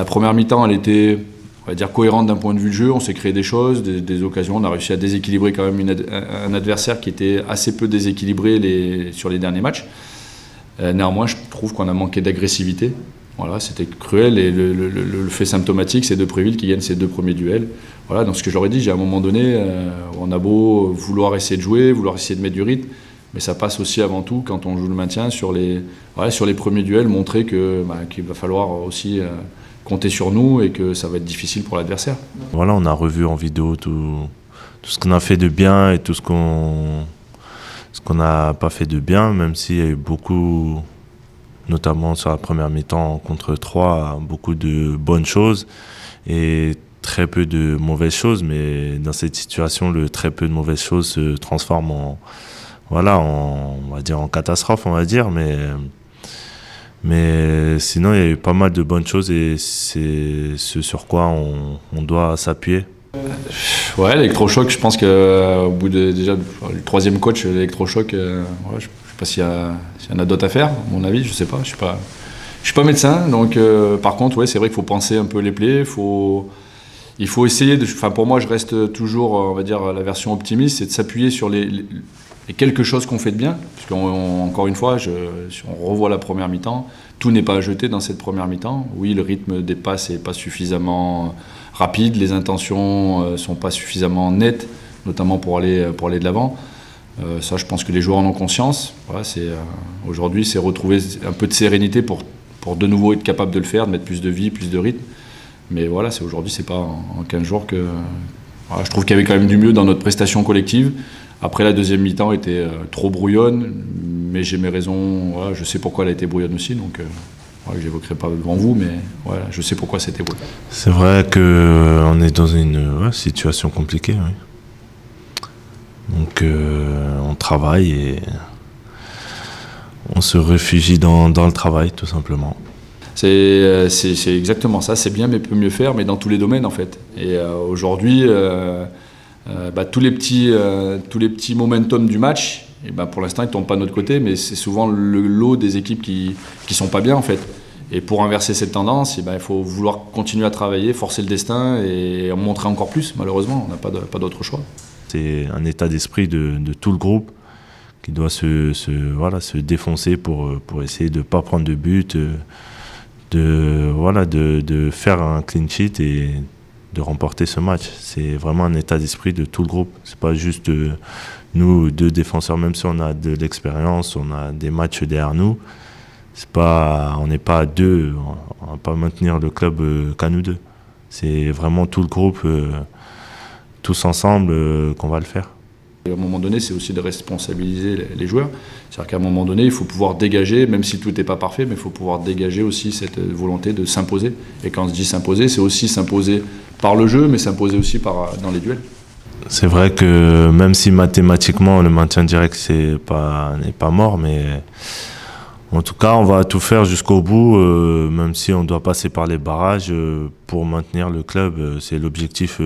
La première mi-temps, elle était, on va dire, cohérente d'un point de vue de jeu. On s'est créé des choses, des occasions. On a réussi à déséquilibrer quand même un adversaire qui était assez peu déséquilibré sur les derniers matchs. Néanmoins, je trouve qu'on a manqué d'agressivité. Voilà, c'était cruel et le fait symptomatique, c'est Depréville qui gagne ses 2 premiers duels. Voilà, donc ce que je leur ai dit, à un moment donné, on a beau vouloir essayer de jouer, vouloir essayer de mettre du rythme, mais ça passe aussi avant tout quand on joue le maintien sur les premiers duels, montrer qu'il va falloir aussi compter sur nous et que ça va être difficile pour l'adversaire. Voilà, on a revu en vidéo tout ce qu'on a fait de bien et tout ce qu'on n'a pas fait de bien, même s'il y a eu beaucoup, notamment sur la première mi-temps contre 3, beaucoup de bonnes choses et très peu de mauvaises choses, mais dans cette situation, le très peu de mauvaises choses se transforme on va dire en catastrophe, on va dire, mais sinon il y a eu pas mal de bonnes choses et c'est ce sur quoi on doit s'appuyer. Ouais, l'électrochoc, je pense qu'au bout déjà le 3e coach, l'électrochoc, je ne sais pas s'il y en a d'autres à faire, à mon avis, je sais pas, je suis pas médecin, donc par contre, ouais, c'est vrai qu'il faut penser un peu les plaies, il faut essayer pour moi, je reste toujours, on va dire, la version optimiste, c'est de s'appuyer sur les quelque chose qu'on fait de bien, parce qu'encore une fois, si on revoit la première mi-temps, tout n'est pas à jeter dans cette première mi-temps. Oui, le rythme des passes n'est pas suffisamment rapide, les intentions ne sont pas suffisamment nettes, notamment pour aller de l'avant. Ça, je pense que les joueurs en ont conscience. Voilà, aujourd'hui, c'est retrouver un peu de sérénité pour de nouveau être capable de le faire, de mettre plus de vie, plus de rythme. Mais voilà, aujourd'hui, c'est pas en 15 jours que... Voilà, je trouve qu'il y avait quand même du mieux dans notre prestation collective. Après, la deuxième mi-temps était trop brouillonne, mais j'ai mes raisons. Voilà, je sais pourquoi elle a été brouillonne aussi, donc je n'évoquerai pas devant vous, mais voilà, je sais pourquoi c'était brouillon. C'est vrai qu'on est dans une situation compliquée, oui. Donc on travaille et on se réfugie dans le travail, tout simplement. C'est exactement ça, c'est bien mais peut mieux faire, mais dans tous les domaines en fait. Et aujourd'hui, tous les petits momentum du match, et pour l'instant ils ne tombent pas de notre côté, mais c'est souvent le lot des équipes qui ne sont pas bien en fait. Et pour inverser cette tendance, il faut vouloir continuer à travailler, forcer le destin et en montrer encore plus, malheureusement, on n'a pas d'autre choix. C'est un état d'esprit de tout le groupe qui doit se défoncer pour essayer de ne pas prendre de but, de faire un clean sheet et de remporter ce match. C'est vraiment un état d'esprit de tout le groupe. C'est pas juste nous, 2 défenseurs, même si on a de l'expérience, on a des matchs derrière nous. On n'est pas à 2, on va pas maintenir le club qu'à nous 2. C'est vraiment tout le groupe, tous ensemble, qu'on va le faire. Et à un moment donné, c'est aussi de responsabiliser les joueurs. C'est-à-dire qu'à un moment donné, il faut pouvoir dégager, même si tout n'est pas parfait, mais il faut pouvoir dégager aussi cette volonté de s'imposer. Et quand on se dit s'imposer, c'est aussi s'imposer par le jeu, mais s'imposer aussi dans les duels. C'est vrai que même si mathématiquement le maintien direct n'est pas mort, mais en tout cas on va tout faire jusqu'au bout, même si on doit passer par les barrages pour maintenir le club. C'est l'objectif.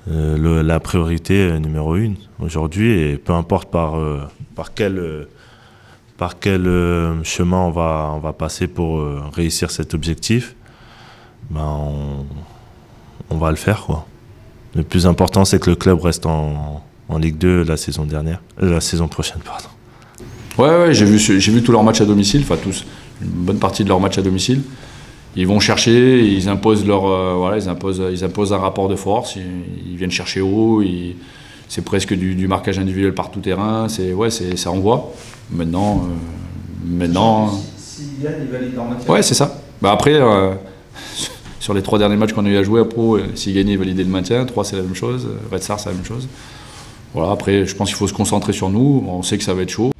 La priorité numéro 1 aujourd'hui, et peu importe par quel chemin on va passer pour réussir cet objectif, on va le faire, quoi. Le plus important, c'est que le club reste en Ligue 2 la saison prochaine, pardon. Ouais, j'ai vu tous leurs matchs à domicile, enfin tous, une bonne partie de leurs matchs à domicile. Ils vont chercher, ils imposent ils imposent un rapport de force, ils viennent chercher haut, c'est presque du marquage individuel par tout terrain, ça envoie. Maintenant. S'ils gagnent, ils valident leur maintien. Ouais, c'est ça. Après, sur les 3 derniers matchs qu'on a eu à jouer à Pau, s'ils gagnaient, ils validaient le maintien. 3, c'est la même chose. Red Star, c'est la même chose. Voilà, après, je pense qu'il faut se concentrer sur nous. On sait que ça va être chaud.